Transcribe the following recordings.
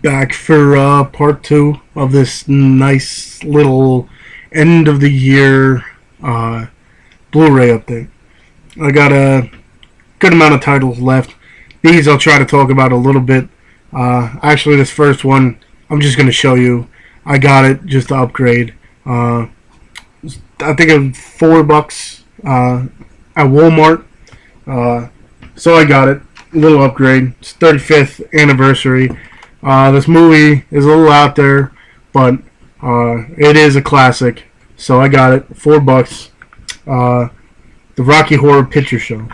back for part two of this nice little end of the year uh, Blu Ray update. I got a good amount of titles left. These I'll try to talk about a little bit. Actually, this first one, I'm just going to show you. I got it just to upgrade. I think it was $4 at Walmart. So I got it. A little upgrade. It's 35th anniversary. This movie is a little out there, but it is a classic. So I got it. $4. The Rocky Horror Picture Show.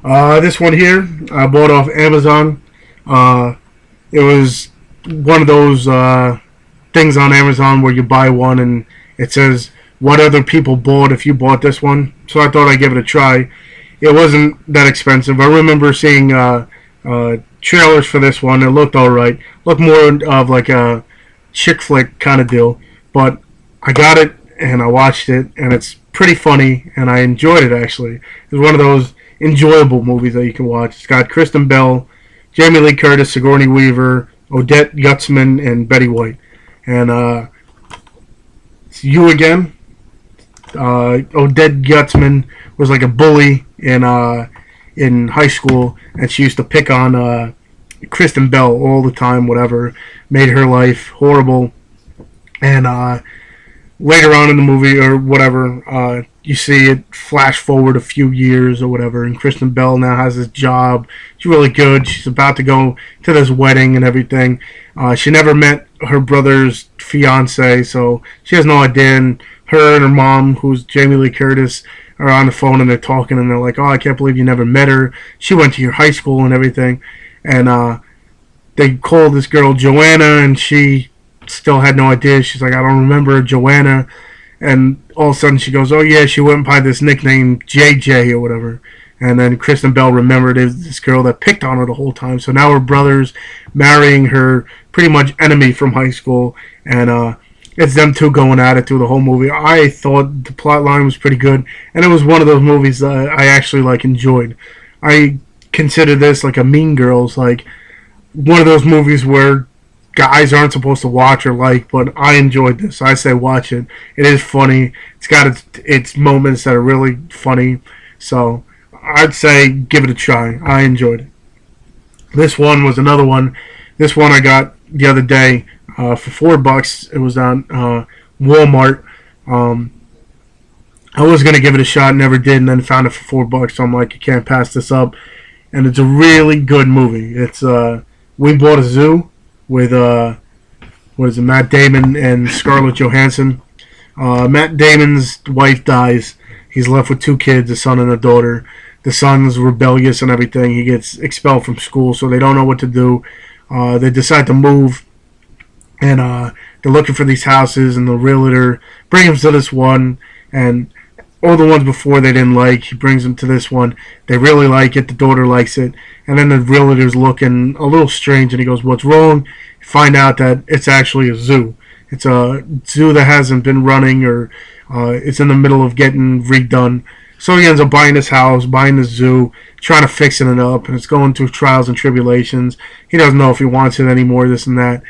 This one here, I bought off Amazon. It was one of those things on Amazon where you buy one and it says what other people bought if you bought this one. So I thought I'd give it a try. It wasn't that expensive. I remember seeing trailers for this one. It looked alright. Looked more of like a chick flick kind of deal. But I got it and I watched it and it's pretty funny and I enjoyed it actually. It's one of those enjoyable movies that you can watch. It's got Kristen Bell, Jamie Lee Curtis, Sigourney Weaver, Odette Gutzman, and Betty White. And it's you again. Odette Gutzman was like a bully in high school, and she used to pick on Kristen Bell all the time. Whatever, made her life horrible. And later on in the movie or whatever, you see it flash forward a few years or whatever, and Kristen Bell now has this job. She's really good. She's about to go to this wedding and everything. She never met her brother's fiance, so she has no idea. And her and her mom, who's Jamie Lee Curtis, are on the phone and they're talking and they're like, "Oh, I can't believe you never met her. She went to your high school and everything." And they called this girl Joanna, and she still had no idea. She's like, "I don't remember Joanna." And all of a sudden she goes, "Oh yeah, she went by this nickname JJ or whatever." And then Kristen Bell remembered it was this girl that picked on her the whole time. So now her brother's marrying her pretty much enemy from high school. And it's them two going at it through the whole movie. I thought the plot line was pretty good. And it was one of those movies that I actually enjoyed. I consider this like a Mean Girls, like one of those movies where guys aren't supposed to watch or but I enjoyed this. I say watch it. It is funny. It's got its moments that are really funny. So I'd say give it a try. I enjoyed it. This one was another one. This one I got the other day for $4. It was on Walmart. I was gonna give it a shot, never did, and then found it for $4. So I'm like, you can't pass this up. And it's a really good movie. It's We Bought a Zoo with Matt Damon and Scarlett Johansson. Matt Damon's wife dies. He's left with two kids, a son and a daughter. The son's rebellious and everything. He gets expelled from school, so they don't know what to do. They decide to move, and they're looking for these houses, and the realtor brings them to this one, and all the ones before they didn't like, he brings them to this one. They really like it. The daughter likes it. And then the realtor's looking a little strange, and he goes, "What's wrong?" You find out that it's actually a zoo. It's a zoo that hasn't been running, or it's in the middle of getting redone. So he ends up buying this house, buying the zoo, trying to fix it up, and it's going through trials and tribulations. He doesn't know if he wants it anymore, this and that.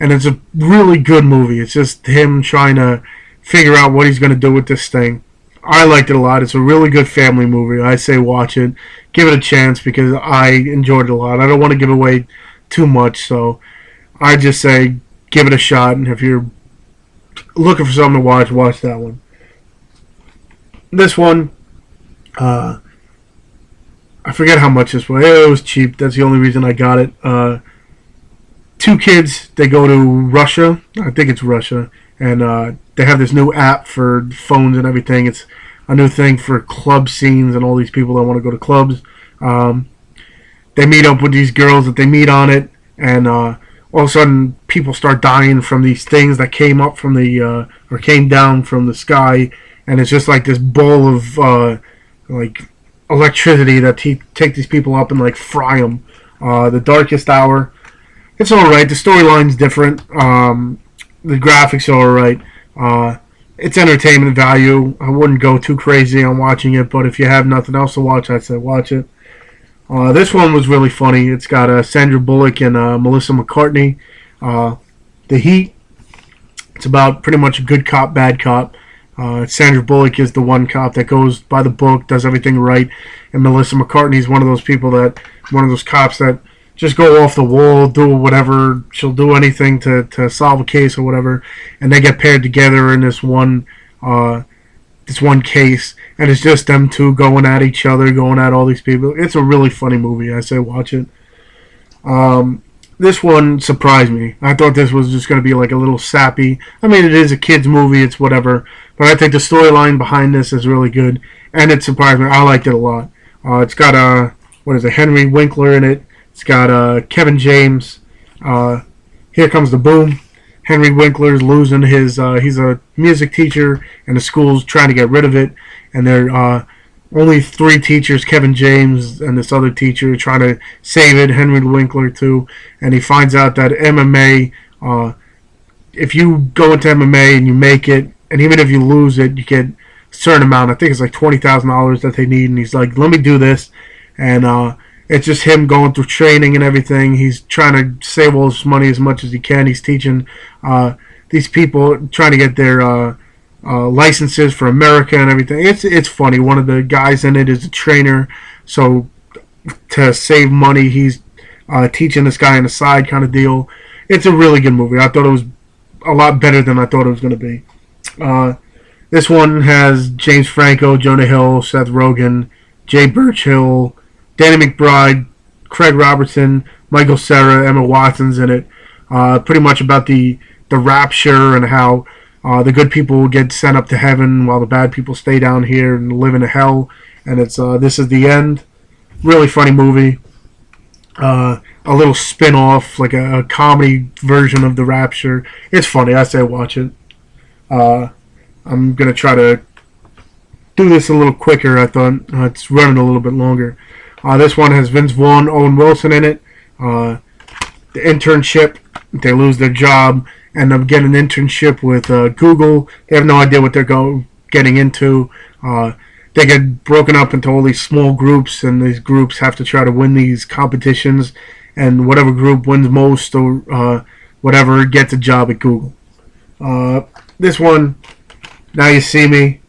And it's a really good movie. It's just him trying to figure out what he's going to do with this thing. I liked it a lot. It's a really good family movie. I say watch it. Give it a chance because I enjoyed it a lot. I don't want to give away too much, so I just say give it a shot. And if you're looking for something to watch that one. This one, I forget how much this was. It was cheap. That's the only reason I got it. Two kids, they go to Russia. I think it's Russia. And they have this new app for phones and everything. It's a new thing for club scenes and all these people that want to go to clubs. They meet up with these girls that they meet on it, and all of a sudden people start dying from these things that came up from or came down from the sky, and it's just like this ball of electricity that take these people up and fry them. The Darkest Hour. It's alright. The storyline's different. The graphics are alright. It's entertainment value. I wouldn't go too crazy on watching it, but if you have nothing else to watch, I'd say watch it. This one was really funny. It's got Sandra Bullock and Melissa McCartney. The Heat. It's about pretty much a good cop, bad cop. Sandra Bullock is the one cop that goes by the book, does everything right, and Melissa McCartney is one of those cops that just go off the wall, do whatever. She'll do anything to solve a case or whatever, and they get paired together in this one case, and it's just them two going at each other, going at all these people. It's a really funny movie. I say watch it. This one surprised me. I thought this was just going to be like a little sappy. I mean, it is a kid's movie, it's whatever. But I think the storyline behind this is really good, and it surprised me. I liked it a lot. It's got Henry Winkler in it. It's got Kevin James. Here Comes the Boom. Henry Winkler's losing his. He's a music teacher, and the school's trying to get rid of it. And they're only 3 teachers, Kevin James and this other teacher, trying to save it. Henry Winkler too, and he finds out that MMA. If you go into MMA and you make it, and even if you lose it, you get a certain amount. I think it's like $20,000 that they need, and he's like, "Let me do this," and it's just him going through training and everything. He's trying to save all his money as much as he can. He's teaching these people, trying to get their licenses for America and everything. It's funny. One of the guys in it is a trainer, so to save money, he's teaching this guy on the side kind of deal. It's a really good movie. I thought it was a lot better than I thought it was going to be. This one has James Franco, Jonah Hill, Seth Rogen, Jay Birchhill, Danny McBride, Craig Robertson, Michael Cera, Emma Watson's in it. Pretty much about the rapture and how the good people get sent up to heaven while the bad people stay down here and live in a hell. And it's This Is the End. Really funny movie. A little spin-off, like a comedy version of the rapture. It's funny. I say watch it. I'm going to try to do this a little quicker. I thought it's running a little bit longer. This one has Vince Vaughn, Owen Wilson in it. The Internship. They lose their job, end up getting an internship with Google. They have no idea what they're getting into. They get broken up into all these small groups, and these groups have to try to win these competitions, and whatever group wins most or whatever gets a job at Google. This one, Now You See Me.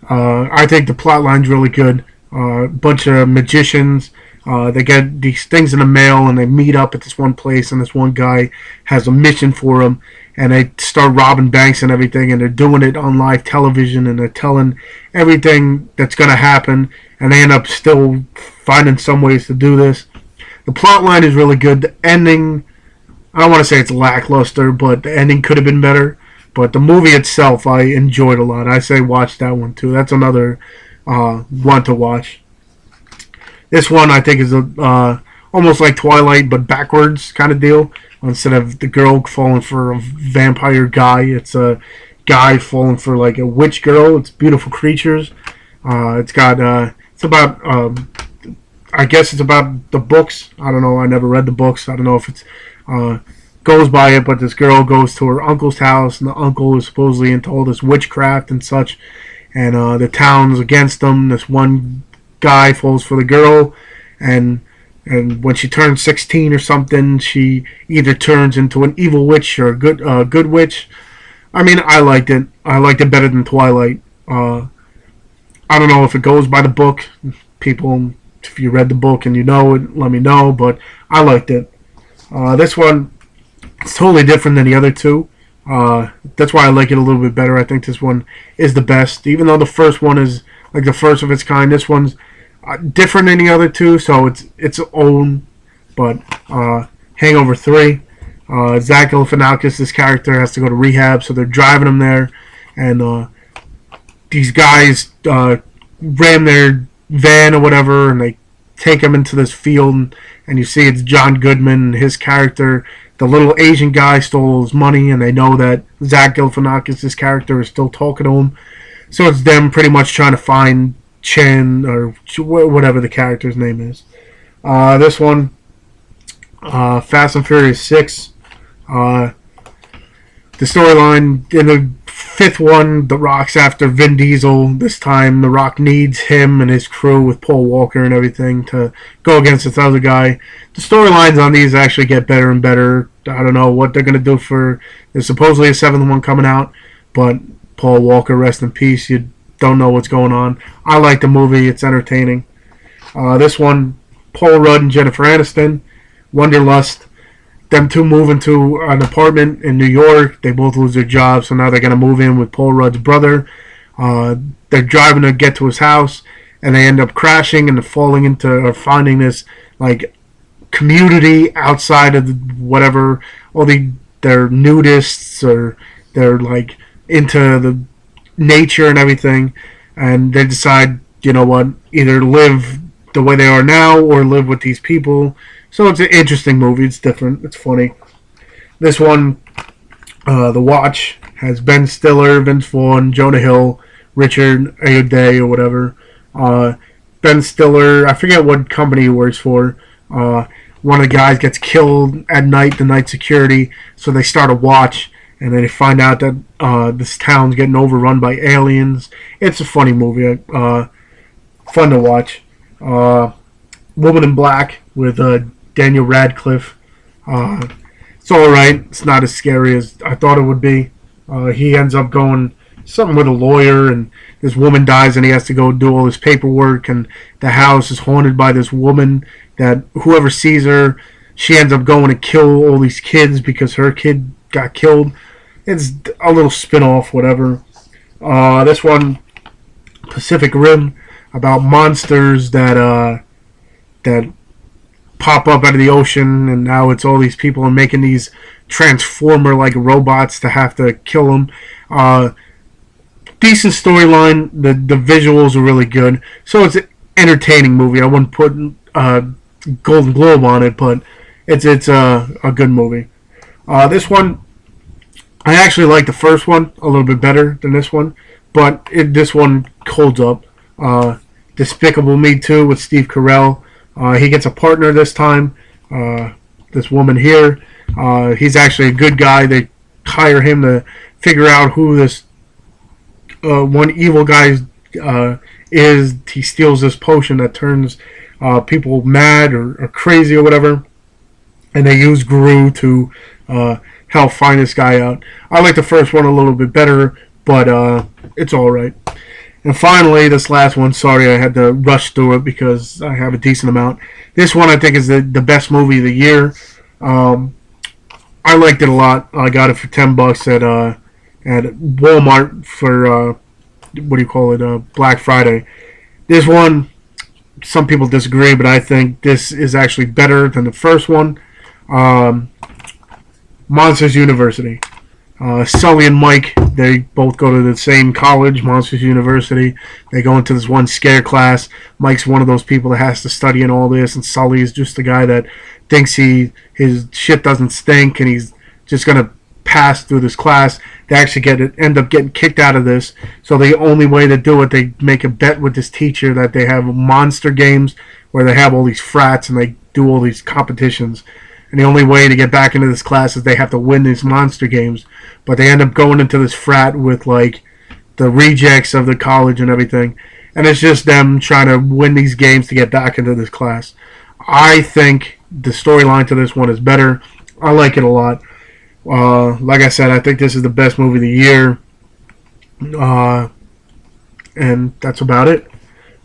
I think the plot line's really good. A bunch of magicians. They get these things in the mail, and they meet up at this one place, and this one guy has a mission for them, and they start robbing banks and everything, and they're doing it on live television, and they're telling everything that's going to happen, and they end up still finding some ways to do this. The plot line is really good. The ending, I don't want to say it's lackluster, but the ending could have been better. But the movie itself, I enjoyed a lot. I say watch that one too. That's another one to watch. This one I think is almost like Twilight, but backwards kind of deal. Instead of the girl falling for a vampire guy, it's a guy falling for like a witch girl. It's Beautiful Creatures. It's about I guess it's about the books. I don't know. I never read the books. I don't know if it's goes by it, but this girl goes to her uncle's house, and the uncle is supposedly into all this witchcraft and such, and the town's against them. This one guy falls for the girl, and when she turns 16 or something, she either turns into an evil witch or a good witch. I mean, I liked it. I liked it better than Twilight. I don't know if it goes by the book. People, if you read the book and you know it, let me know, but I liked it. This one, it's totally different than the other two. That's why I like it a little bit better. I think this one is the best. Even though the first one is like the first of its kind, this one's different than the other two, so it's its own. But Hangover 3, Zach Galifianakis, this character, has to go to rehab, so they're driving him there, and these guys ram their van or whatever, and they take him into this field, and you see it's John Goodman and his character. The little Asian guy stole his money, and they know that Zach Galifianakis, this character, is still talking to him. So it's them pretty much trying to find Chen, or whatever the character's name is. This one, Fast and Furious 6. The storyline in the fifth one, The Rock's after Vin Diesel. This time, The Rock needs him and his crew with Paul Walker and everything to go against this other guy. The storylines on these actually get better and better. I don't know what they're going to do for... There's supposedly a seventh one coming out, but Paul Walker, rest in peace. You don't know what's going on. I like the movie. It's entertaining. This one, Paul Rudd and Jennifer Aniston, Wonderlust. Them two move into an apartment in New York. They both lose their jobs, so now they're going to move in with Paul Rudd's brother. They're driving to get to his house, and they end up crashing and falling into, or finding this, like, community outside of whatever, they're nudists, or they're, like, into the nature and everything, and they decide, you know what, either live the way they are now, or live with these people. So it's an interesting movie. It's different. It's funny. This one, The Watch, has Ben Stiller, Vince Vaughn, Jonah Hill, Richard Ayoade, or whatever. Ben Stiller, I forget what company he works for. One of the guys gets killed at night, the night security, so they start a watch, and then they find out that this town's getting overrun by aliens. It's a funny movie. Fun to watch. Woman in Black with Daniel Radcliffe. It's alright. It's not as scary as I thought it would be. He ends up going something with a lawyer, and this woman dies, and he has to go do all this paperwork, and the house is haunted by this woman that whoever sees her, she ends up going to kill all these kids because her kid got killed. It's a little spin-off, whatever. This one, Pacific Rim, about monsters that pop up out of the ocean, and now it's all these people are making these transformer-like robots to have to kill them. Decent storyline. The visuals are really good, so it's an entertaining movie. I wouldn't put Golden Globe on it, but it's a good movie. This one, I actually like the first one a little bit better than this one, but this one holds up. Despicable Me 2 with Steve Carell. He gets a partner this time, this woman here. He's actually a good guy. They hire him to figure out who this one evil guy is. He steals this potion that turns people mad or crazy or whatever, and they use Gru to help find this guy out. I like the first one a little bit better, but it's alright. And finally, this last one, sorry I had to rush through it because I have a decent amount. This one I think is the best movie of the year. I liked it a lot. I got it for $10 at Walmart for, Black Friday. This one, some people disagree, but I think this is actually better than the first one. Monsters University. Sully and Mike, they both go to the same college, Monsters University. They go into this one scare class. Mike's one of those people that has to study in all this, and Sully is just the guy that thinks his shit doesn't stink, and he's just going to pass through this class. They actually end up getting kicked out of this. So the only way to do it, they make a bet with this teacher that they have monster games where they have all these frats and they do all these competitions. And the only way to get back into this class is they have to win these monster games. But they end up going into this frat with, like, the rejects of the college and everything. And it's just them trying to win these games to get back into this class. I think the storyline to this one is better. I like it a lot. Like I said, I think this is the best movie of the year. And that's about it.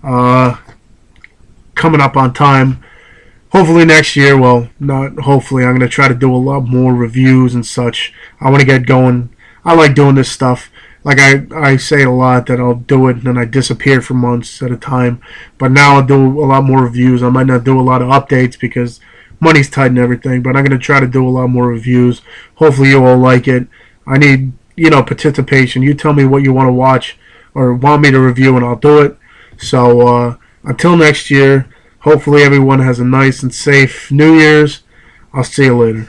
Coming up on time. Hopefully next year, well, not hopefully, I'm going to try to do a lot more reviews and such. I want to get going. I like doing this stuff. Like I say a lot that I'll do it and then I disappear for months at a time. But now I'll do a lot more reviews. I might not do a lot of updates because money's tight and everything. But I'm going to try to do a lot more reviews. Hopefully you all like it. I need, participation. You tell me what you want to watch or want me to review and I'll do it. So until next year. Hopefully everyone has a nice and safe New Year's. I'll see you later.